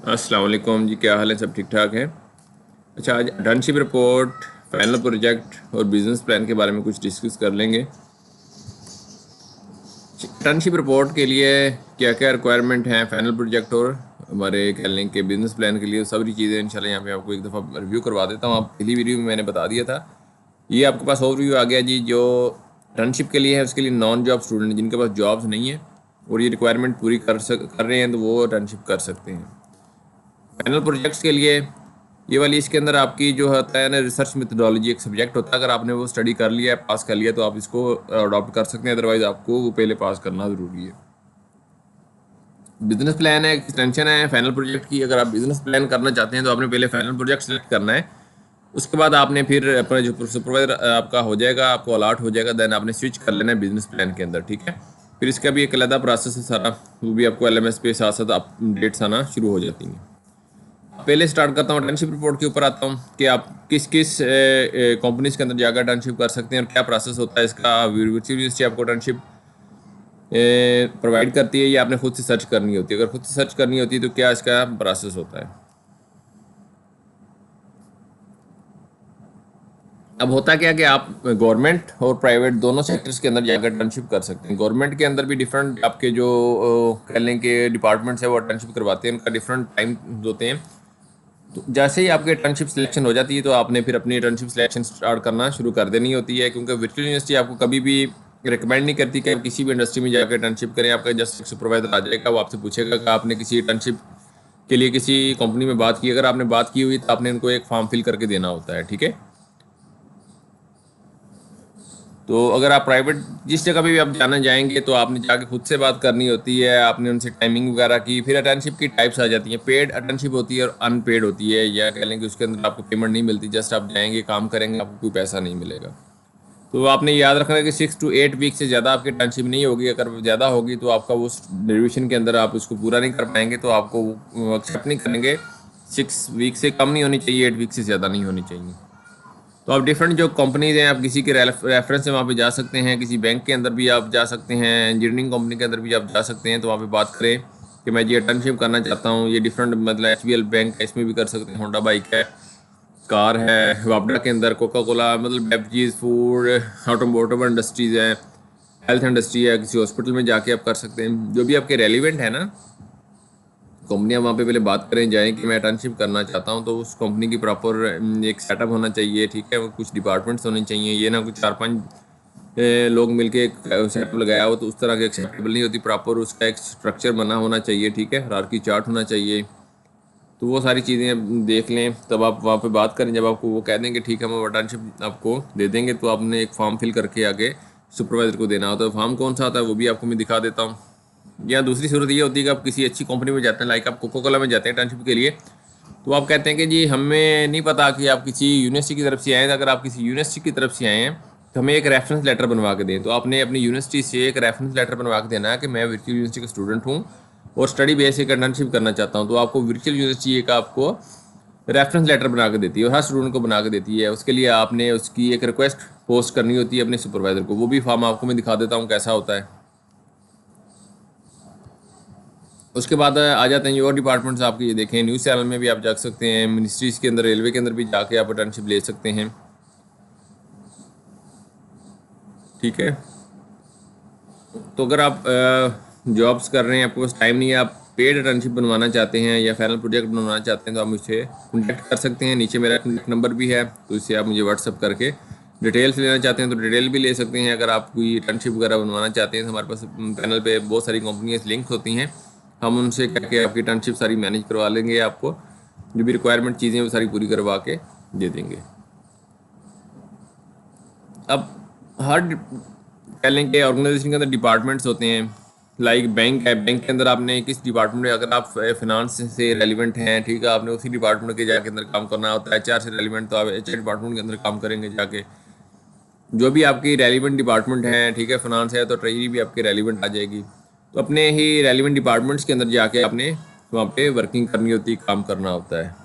अस्सलाम वालेकुम जी, क्या हाल है? सब ठीक ठाक है। अच्छा, आज इंटर्नशिप रिपोर्ट, फाइनल प्रोजेक्ट और बिजनेस प्लान के बारे में कुछ डिस्कस कर लेंगे। इंटर्नशिप रिपोर्ट के लिए क्या क्या रिक्वायरमेंट हैं, फाइनल प्रोजेक्ट और हमारे कह लें कि बिजनेस प्लान के लिए सारी चीज़ें इंशाल्लाह यहाँ पे आपको एक दफ़ा रिव्यू करवा देता हूँ। आप पहली वीडियो में मैंने बता दिया था। ये आपके पास ओवरव्यू आ गया जी। जो इंटर्नशिप के लिए है उसके लिए नॉन जॉब स्टूडेंट जिनके पास जॉब्स नहीं है और ये रिक्वायरमेंट पूरी कर रहे हैं तो वो इंटर्नशिप कर सकते हैं। फाइनल प्रोजेक्ट्स के लिए ये वाली इसके अंदर आपकी जो होता है ना, रिसर्च मेथडोलॉजी एक सब्जेक्ट होता है। अगर आपने वो स्टडी कर लिया है, पास कर लिया, तो आप इसको अडॉप्ट कर सकते हैं, अदरवाइज आपको वो पहले पास करना ज़रूरी है। बिजनेस प्लान है, एक्सटेंशन है फाइनल प्रोजेक्ट की। अगर आप बिजनेस प्लान करना चाहते हैं तो आपने पहले फाइनल प्रोजेक्ट सेलेक्ट करना है। उसके बाद आपने फिर अपना जो सुपरवाइजर आपका हो जाएगा, आपको अलॉट हो जाएगा, देन आपने स्विच कर लेना है बिजनेस प्लान के अंदर, ठीक है। फिर इसका भी एक अलग प्रोसेस है सारा, वो भी आपको LMS पे साथ साथ अपडेट्स आना शुरू हो जाती हैं। पहले स्टार्ट करता हूँ इंटर्नशिप रिपोर्ट के ऊपर आता हूँ कि आप किस किस कंपनीज के अंदर जाकर इंटर्नशिप कर सकते हैं और क्या प्रोसेस होता है इसका। वर्चुअल यूनिवर्सिटी आपको इंटर्नशिप प्रोवाइड करती है या आपने खुद से सर्च करनी होती है? अगर खुद से सर्च करनी होती है तो क्या इसका प्रोसेस होता है? अब होता क्या कि आप गवर्नमेंट और प्राइवेट दोनों सेक्टर्स के अंदर जाकर इंटर्नशिप कर सकते हैं। गवर्नमेंट के अंदर भी डिफरेंट आपके जो कह लें कि डिपार्टमेंट्स है वो इंटर्नशिप करवाते हैं, उनका डिफरेंट टाइम होते हैं। तो जैसे ही आपकी इंटर्नशिप सिलेक्शन हो जाती है तो आपने फिर अपनी इंटर्नशिप सिलेक्शन स्टार्ट करना शुरू कर देनी होती है, क्योंकि वर्चुअल यूनिवर्सिटी आपको कभी भी रिकमेंड नहीं करती कि आप किसी भी इंडस्ट्री में जाकर इंटर्नशिप करें। आपका जस्ट सुपरवाइजर आ जाएगा, वो आपसे पूछेगा कि आपने किसी इंटर्नशिप के लिए किसी कंपनी में बात की। अगर आपने बात की हुई तो आपने उनको एक फॉर्म फिल करके देना होता है, ठीक है। तो अगर आप प्राइवेट जिस जगह पे भी आप जाना जाएंगे तो आपने जाके खुद से बात करनी होती है, आपने उनसे टाइमिंग वगैरह की। फिर इंटर्नशिप की टाइप्स आ जाती हैं, पेड इंटर्नशिप होती है और अनपेड होती है, या कह लें कि उसके अंदर आपको पेमेंट नहीं मिलती, जस्ट आप जाएंगे काम करेंगे, आपको कोई पैसा नहीं मिलेगा। तो आपने याद रखना है कि 6 to 8 वीक से ज़्यादा आपकी इंटर्नशिप नहीं होगी। अगर ज़्यादा होगी तो आपका वो ड्यूरेशन के अंदर आप उसको पूरा नहीं कर पाएंगे, तो आपको एक्सेप्ट नहीं करेंगे। 6 वीक से कम नहीं होनी चाहिए, 8 वीक से ज़्यादा नहीं होनी चाहिए। तो आप डिफरेंट जो कंपनीज हैं, आप किसी के रेफरेंस से वहाँ पे जा सकते हैं, किसी बैंक के अंदर भी आप जा सकते हैं, इंजीनियरिंग कंपनी के अंदर भी आप जा सकते हैं। तो वहाँ पे बात करें कि मैं ये इंटर्नशिप करना चाहता हूँ, ये डिफरेंट मतलब HBL बैंक है, इसमें भी कर सकते हैं, होंडा बाइक है, कार है, वापडा के अंदर कोका कोला, मतलब बेवरेजेस, फूड, ऑटोमोटिव इंडस्ट्रीज़ है, हेल्थ इंडस्ट्री है, किसी हॉस्पिटल में जाके आप कर सकते हैं। जो भी आपके रेलिवेंट है ना कंपनियां, वहाँ पे पहले बात करें जाएं कि मैं इंटर्नशिप करना चाहता हूँ, तो उस कंपनी की प्रॉपर एक सेटअप होना चाहिए, ठीक है। वो कुछ डिपार्टमेंट्स होने चाहिए, ये ना कुछ 4-5 लोग मिलके एक सेटअप लगाया हो, तो उस तरह की एक्सेप्टेबल नहीं होती। प्रॉपर उसका एक स्ट्रक्चर बना होना चाहिए, ठीक है, हायरार्की चार्ट होना चाहिए। तो वो सारी चीज़ें देख लें, तब आप वहाँ पे बात करें। जब आपको वो कह देंगे ठीक है हम इंटर्नशिप आपको दे देंगे, तो आपने एक फॉर्म फिल करके आगे सुपरवाइजर को देना होता है। फॉर्म कौन सा आता है वो भी आपको मैं दिखा देता हूँ। या दूसरी सूरत ये होती है कि आप किसी अच्छी कंपनी में जाते हैं, लाइक आप कोका कोला में जाते हैं इंटर्नशिप के लिए, तो आप कहते हैं कि जी हमें नहीं पता कि आप किसी यूनिवर्सिटी की तरफ से आए हैं। अगर आप किसी यूनिवर्सिटी की तरफ से आए हैं तो हमें एक रेफरेंस लेटर बनवा के दें। तो आपने अपनी यूनिवर्सिटी से एक रेफरेंस लेटर बनवा के देना है कि मैं वर्चुअल यूनिवर्सिटी का स्टूडेंट हूँ और स्टडी बेस एक इंटर्नशिप करना चाहता हूँ। तो आपको वर्चुअल यूनिवर्सिटी एक आपको रेफरेंस लेटर बना के देती है और हर स्टूडेंट को बना के देती है। उसके लिए आपने उसकी एक रिक्वेस्ट पोस्ट करनी होती है अपने सुपरवाइजर को। वो भी फॉर्म आपको मैं दिखा देता हूँ कैसा होता है। उसके बाद आ जाते हैं ये और डिपार्टमेंट्स आपके, ये देखें न्यूज़ चैनल में भी आप जा सकते हैं, मिनिस्ट्रीज़ के अंदर, रेलवे के अंदर भी जाके आप इंटर्नशिप ले सकते हैं, ठीक है। तो अगर आप जॉब्स कर रहे हैं, आपके पास टाइम नहीं है, आप पेड इंटर्नशिप बनवाना चाहते हैं या फाइनल प्रोजेक्ट बनवाना चाहते हैं, तो आप मुझसे कॉन्टैक्ट कर सकते हैं। नीचे मेरा कॉन्टैक्ट नंबर भी है, तो इससे आप मुझे व्हाट्सअप करके डिटेल्स लेना चाहते हैं तो डिटेल भी ले सकते हैं। अगर आप कोई इंटर्नशिप वगैरह बनवाना चाहते हैं तो हमारे पास पैनल पे बहुत सारी कंपनियाँ लिंक होती हैं, हम उनसे कह के आपकी इंटर्नशिप सारी मैनेज करवा लेंगे। आपको जो भी रिक्वायरमेंट चीज़ें वो सारी पूरी करवा के दे देंगे। अब हर कह लें कि ऑर्गेनाइजेशन के अंदर डिपार्टमेंट्स होते हैं, लाइक बैंक है, बैंक के अंदर आपने किस डिपार्टमेंट में, अगर आप फिनांस से रेलिवेंट हैं, ठीक है, आपने उसी डिपार्टमेंट के जाके अंदर काम करना होता है। HR से रेलिवेंट तो आप HR डिपार्टमेंट के अंदर काम करेंगे जाके। जो भी आपकी रेलिवेंट डिपार्टमेंट है, ठीक है, फिनांस है तो ट्रेजरी भी आपकी रेलिवेंट आ जाएगी। तो अपने ही रेलिवेंट डिपार्टमेंट्स के अंदर जाके आपने वहाँ पे वर्किंग करनी होती है, काम करना होता है।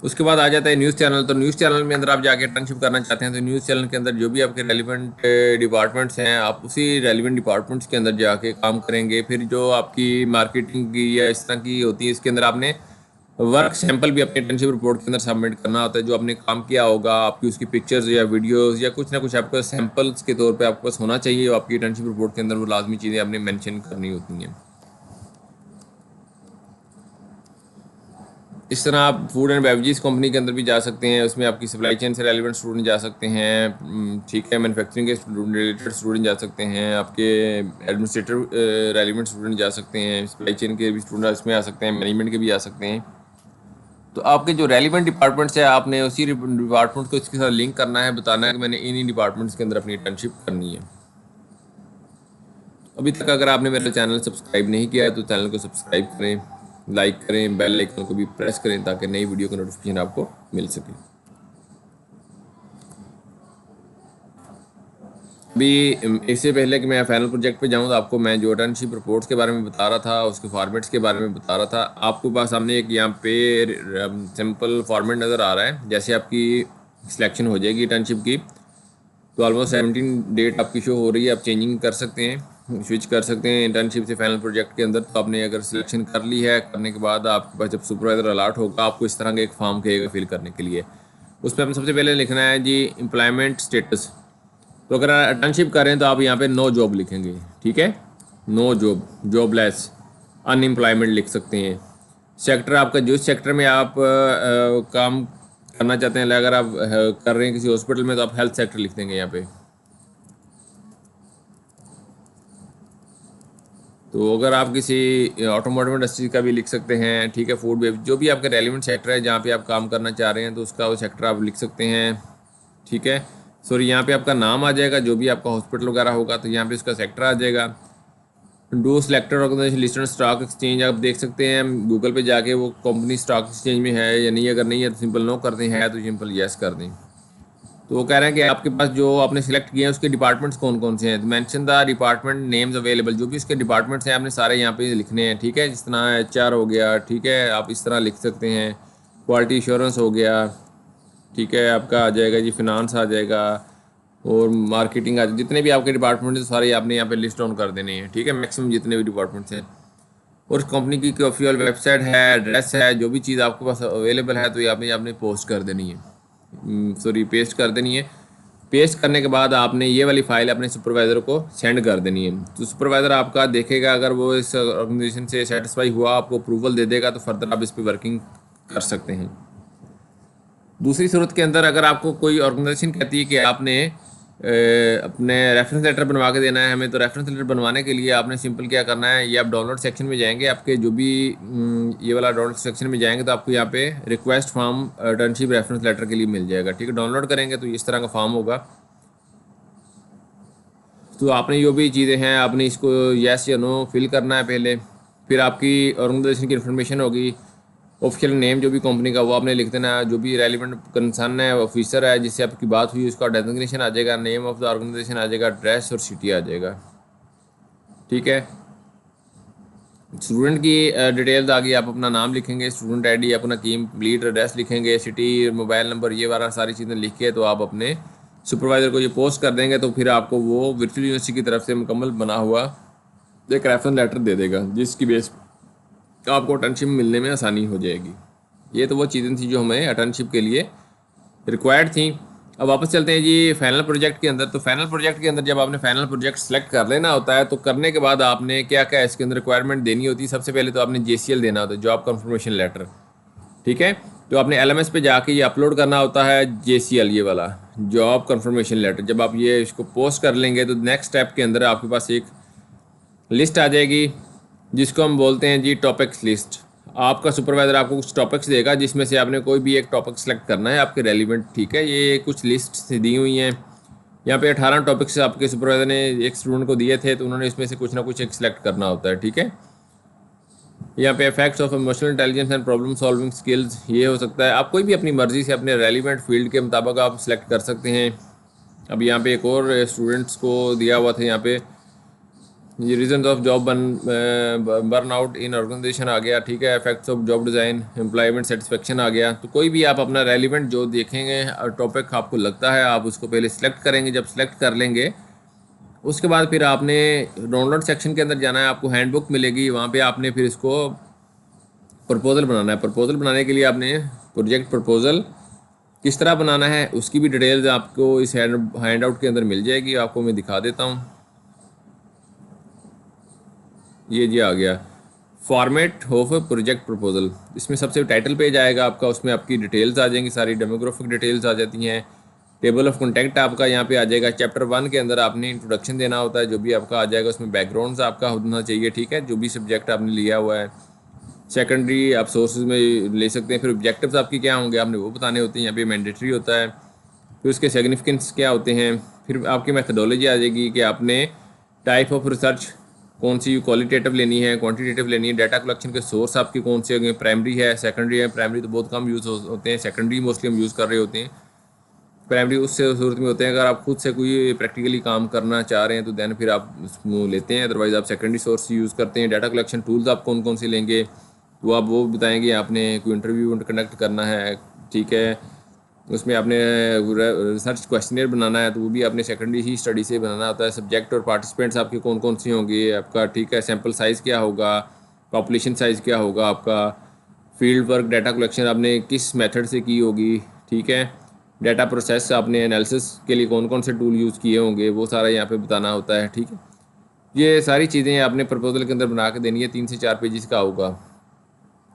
उसके बाद आ जाता है न्यूज़ चैनल। तो न्यूज़ चैनल में अंदर आप जाके इंटर्नशिप करना चाहते हैं तो न्यूज़ चैनल के अंदर जो भी आपके रेलिवेंट डिपार्टमेंट्स हैं आप उसी रेलिवेंट डिपार्टमेंट्स के अंदर जाके काम करेंगे। फिर जो आपकी मार्केटिंग की या इस तरह की होती है इसके अंदर आपने वर्क सैंपल भी अपने इंटर्नशिप रिपोर्ट के अंदर सबमिट करना होता है। जो आपने काम किया होगा आपकी उसकी पिक्चर्स या वीडियोस या कुछ ना कुछ आपका सैंपल्स के तौर पे आपके पास होना चाहिए। आपकी इंटर्नशिप रिपोर्ट के अंदर वो लाजमी चीज़ें आपने मेंशन करनी होती हैं। इस तरह आप फूड एंड बेवरेजेस कंपनी के अंदर भी जा सकते हैं। उसमें आपकी सप्लाई चेन से रेलिवेंट स्टूडेंट जा सकते हैं, ठीक है। मैन्युफैक्चरिंग के रिलेटेड स्टूडेंट जा सकते हैं, आपके एडमिनिस्ट्रेटिव रेलिवेंट स्टूडेंट जा सकते हैं, सप्लाई चेन के भी स्टूडेंट इसमें आ सकते हैं, मैनेजमेंट के भी आ सकते हैं। तो आपके जो रेलिवेंट डिपार्टमेंट्स है आपने उसी डिपार्टमेंट को इसके साथ लिंक करना है, बताना है कि मैंने इन डिपार्टमेंट्स के अंदर अपनी इंटर्नशिप करनी है। अभी तक अगर आपने मेरा चैनल सब्सक्राइब नहीं किया है तो चैनल को सब्सक्राइब करें, लाइक करें, बेल आइकन को भी प्रेस करें ताकि नई वीडियो का नोटिफिकेशन आपको मिल सके। अभी इससे पहले कि मैं फाइनल प्रोजेक्ट पे जाऊं तो आपको मैं जो इंटर्नशिप रिपोर्ट्स के बारे में बता रहा था उसके फॉर्मेट्स के बारे में बता रहा था। आपको पास सामने एक यहाँ पे सिंपल फॉर्मेट नज़र आ रहा है। जैसे आपकी सिलेक्शन हो जाएगी इंटर्नशिप की तो ऑलमोस्ट 17 डेट आपकी शो हो रही है। आप चेंजिंग कर सकते हैं, स्विच कर सकते हैं इंटर्नशिप से फाइनल प्रोजेक्ट के अंदर। तो आपने अगर सिलेक्शन कर ली है, करने के बाद आपके पास जब सुपरवाइजर अलर्ट होगा आपको इस तरह का एक फॉर्म कहेगा फिल करने के लिए। उसमें आपने सबसे पहले लिखना है जी एम्प्लॉयमेंट स्टेटस। तो अगर इंटर्नशिप कर रहे हैं तो आप यहाँ पे नो जॉब लिखेंगे, ठीक है। नो जॉब, जॉबलेस, अनएम्प्लॉयमेंट लिख सकते हैं। सेक्टर आपका जिस सेक्टर में आप काम करना चाहते हैं, अगर आप कर रहे हैं किसी हॉस्पिटल में तो आप हेल्थ सेक्टर लिख देंगे यहाँ पे। तो अगर आप किसी ऑटोमोटिव इंडस्ट्री का भी लिख सकते हैं, ठीक है। फूड वेब जो भी आपका रेलिवेंट सेक्टर है जहाँ पे आप काम करना चाह रहे हैं तो उसका वो सेक्टर आप लिख सकते हैं, ठीक है। सॉरी, यहाँ पे आपका नाम आ जाएगा, जो भी आपका हॉस्पिटल वगैरह होगा तो यहाँ पे उसका सेक्टर आ जाएगा। Do selected organisation listed stock exchange आप देख सकते हैं गूगल पे जाके वो कंपनी स्टॉक एक्सचेंज में है या नहीं। अगर नहीं है तो सिंपल नो कर दें, है तो सिंपल येस कर दें। तो वो कह रहे हैं कि आपके पास जो आपने सिलेक्ट किए हैं उसके डिपार्टमेंट्स कौन कौन से हैं। तो mention the department names available, जो भी उसके डिपार्टमेंट्स हैं आपने सारे यहाँ पे लिखने हैं, ठीक है। जिस तरह HR हो गया, ठीक है, आप इस तरह लिख सकते हैं। क्वालिटी इंश्योरेंस हो गया, ठीक है, आपका आ जाएगा जी फिनांस आ जाएगा, और मार्केटिंग आ जाएगा। जितने भी आपके डिपार्टमेंट हैं सारे आपने यहाँ पे लिस्ट डाउन कर देने हैं, ठीक है, मैक्सिमम जितने भी डिपार्टमेंट्स हैं। और कंपनी की ऑफिशियल वेबसाइट है, एड्रेस है, जो भी चीज़ आपके पास अवेलेबल है तो ये आपने पोस्ट कर देनी है, सॉरी पेस्ट कर देनी है। पेस्ट करने के बाद आपने ये वाली फ़ाइल अपने सुपरवाइज़र को सेंड कर देनी है। तो सुपरवाइज़र आपका देखेगा, अगर वो इस ऑर्गेनाइजेशन से सेटिस्फाई हुआ आपको अप्रूवल दे देगा तो फर्दर आप इस पर वर्किंग कर सकते हैं। दूसरी सूरत के अंदर अगर आपको कोई ऑर्गेनाइजेशन कहती है कि आपने अपने रेफरेंस लेटर बनवा के देना है हमें, तो रेफरेंस लेटर बनवाने के लिए आपने सिंपल क्या करना है, ये आप डाउनलोड सेक्शन में जाएंगे, आपके जो भी ये वाला डाउनलोड सेक्शन में जाएंगे तो आपको यहाँ पे request form internship reference letter के लिए मिल जाएगा, ठीक है। डाउनलोड करेंगे तो इस तरह का फॉर्म होगा। तो आपने जो भी चीज़ें हैं आपने इसको येस या नो फिल करना है पहले। फिर आपकी ऑर्गेनाइजेशन की इन्फॉर्मेशन होगी, ऑफिशियल नेम जो भी कंपनी का वो आपने लिख देना है। जो भी रेलिवेंट कंसर्न है ऑफिसर है जिससे आपकी बात हुई उसका डेजिग्नेशन आ जाएगा, नेम ऑफ द ऑर्गेनाइजेशन आ जाएगा, एड्रेस और सिटी आ जाएगा, ठीक है। स्टूडेंट की डिटेल्स आ गई, आप अपना नाम लिखेंगे, स्टूडेंट ID, अपना कंप्लीट एड्रेस लिखेंगे, सिटी, मोबाइल नंबर, ये वाला सारी चीज़ें लिख के तो आप अपने सुपरवाइज़र को ये पोस्ट कर देंगे। तो फिर आपको वो वर्चुअल यूनिवर्सिटी की तरफ से मुकम्मल बना हुआ एक रेफरेंस लेटर दे देगा जिसकी बेस आपको इंटर्नशिप मिलने में आसानी हो जाएगी। ये तो वो चीज़ें थी जो हमें इंटर्नशिप के लिए रिक्वायर्ड थी। अब वापस चलते हैं जी फाइनल प्रोजेक्ट के अंदर। तो फाइनल प्रोजेक्ट के अंदर जब आपने फाइनल प्रोजेक्ट सेलेक्ट कर लेना होता है तो करने के बाद आपने क्या क्या इसके अंदर रिक्वायरमेंट देनी होती है। सबसे पहले तो आपने JCL देना होता है, जॉब कन्फर्मेशन लेटर, ठीक है। तो आपने LMS पे जाके ये अपलोड करना होता है JCL, ये वाला जॉब कन्फर्मेशन लेटर। जब आप ये इसको पोस्ट कर लेंगे तो नेक्स्ट स्टेप के अंदर आपके पास एक लिस्ट आ जाएगी जिसको हम बोलते हैं जी टॉपिक्स लिस्ट। आपका सुपरवाइज़र आपको कुछ टॉपिक्स देगा जिसमें से आपने कोई भी एक टॉपिक सेलेक्ट करना है आपके रेलिवेंट, ठीक है। ये कुछ लिस्ट दी हुई हैं यहाँ पे 18 टॉपिक्स आपके सुपरवाइज़र ने एक स्टूडेंट को दिए थे तो उन्होंने इसमें से कुछ ना कुछ एक सिलेक्ट करना होता है, ठीक है। यहाँ पे effects of emotional intelligence and problem solving skills, ये हो सकता है। आप कोई भी अपनी मर्ज़ी से अपने रेलिवेंट फील्ड के मुताबिक आप सिलेक्ट कर सकते हैं। अब यहाँ पे एक और स्टूडेंट्स को दिया हुआ था यहाँ पे ये reason of job burn out in organisation आ गया, ठीक है। Effects of job design, employment satisfaction आ गया। तो कोई भी आप अपना रेलिवेंट जो देखेंगे और टॉपिक आपको लगता है, आप उसको पहले सिलेक्ट करेंगे। जब सिलेक्ट कर लेंगे उसके बाद फिर आपने डाउनलोड सेक्शन के अंदर जाना है, आपको हैंडबुक मिलेगी, वहाँ पे आपने फिर इसको प्रपोजल बनाना है। प्रपोजल बनाने के लिए आपने प्रोजेक्ट प्रपोजल किस तरह बनाना है उसकी भी डिटेल्स आपको इस हैंड आउट के अंदर मिल जाएगी। आपको मैं दिखा देता हूँ, ये जी आ गया फॉर्मेट ऑफ प्रोजेक्ट प्रपोजल। इसमें सबसे टाइटल पेज आएगा आपका, उसमें आपकी डिटेल्स आ जाएंगी, सारी डेमोग्राफिक डिटेल्स आ जाती हैं। टेबल ऑफ कॉन्टैक्ट आपका यहाँ पे आ जाएगा। चैप्टर 1 के अंदर आपने इंट्रोडक्शन देना होता है, जो भी आपका आ जाएगा उसमें बैकग्राउंड आपका होना चाहिए, ठीक है, जो भी सब्जेक्ट आपने लिया हुआ है। सेकेंडरी आप सोर्सेज में ले सकते हैं। फिर ऑब्जेक्टिव्स आपकी क्या होंगे आपने वो बताने होते हैं, यहाँ पे मैंडेटरी होता है। फिर उसके सिग्निफिकेंस क्या होते हैं। फिर आपकी मेथडोलॉजी आ जाएगी कि आपने टाइप ऑफ रिसर्च कौन सी क्वालिटेटिव लेनी है, क्वांटिटेटिव लेनी है। डाटा कलेक्शन के सोर्स आपके कौन से होंगे, प्राइमरी है, सेकेंडरी है। प्राइमरी तो बहुत कम यूज़ होते हैं, सेकेंडरी मोस्टली हम यूज़ कर रहे होते हैं। प्राइमरी उससे सूरत में होते हैं अगर आप खुद से कोई प्रैक्टिकली काम करना चाह रहे हैं तो दैन फिर आप उसको लेते हैं, अदरवाइज़ आप सेकेंडरी सोर्स यूज़ करते हैं। डाटा कलेक्शन टूल्स आप कौन कौन से लेंगे तो आप वो बताएंगे। आपने कोई इंटरव्यू कंडक्ट करना है, ठीक है, उसमें आपने रिसर्च क्वेश्चनर बनाना है तो वो भी आपने सेकेंडरी ही स्टडी से बनाना होता है। सब्जेक्ट और पार्टिसिपेंट्स आपके कौन कौन से होंगे आपका, ठीक है, सैम्पल साइज़ क्या होगा, पॉपुलेशन साइज़ क्या होगा आपका, फील्ड वर्क डाटा कलेक्शन आपने किस मेथड से की होगी, ठीक है, डाटा प्रोसेस आपने एनालिसिस के लिए कौन कौन से टूल यूज़ किए होंगे वो सारा यहाँ पे बताना होता है, ठीक है। ये सारी चीज़ें आपने प्रपोजल के अंदर बना के देनी है। 3 से 4 पेजेस का होगा।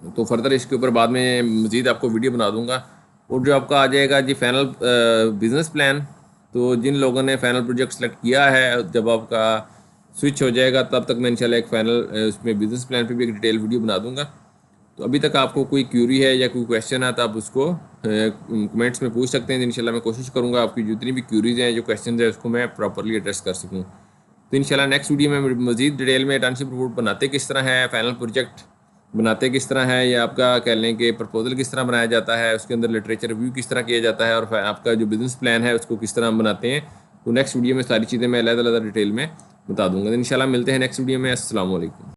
तो फर्दर इसके ऊपर बाद में मज़ीद आपको वीडियो बना दूंगा। और जो आपका आ जाएगा जी फाइनल बिज़नेस प्लान, तो जिन लोगों ने फाइनल प्रोजेक्ट सेलेक्ट किया है, जब आपका स्विच हो जाएगा तब तक मैं इंशाल्लाह एक फाइनल उसमें बिज़नेस प्लान पे भी एक डिटेल वीडियो बना दूंगा। तो अभी तक आपको कोई क्यूरी है या कोई क्वेश्चन है तो आप उसको कमेंट्स में पूछ सकते हैं। इंशाल्लाह मैं कोशिश करूँगा आपकी जितनी भी क्यूरीज हैं, जो क्वेश्चन है, उसको मैं प्रॉपरली एड्रेस कर सकूँ। तो इंशाल्लाह नेक्स्ट वीडियो में मज़ीद डिटेल में इंटर्नशिप रिपोर्ट बनाते किस तरह है, फाइनल प्रोजेक्ट बनाते किस तरह है, या आपका कह लें कि प्रपोजल किस तरह बनाया जाता है, उसके अंदर लिटरेचर रिव्यू किस तरह किया जाता है, और आपका जो बिज़नेस प्लान है उसको किस तरह हम बनाते हैं। तो नेक्स्ट वीडियो में सारी चीज़ें मैं अलग अलग डिटेल में बता दूंगा। तो इंशाल्लाह मिलते हैं नेक्स्ट वीडियो में। अस्सलाम वालेकुम।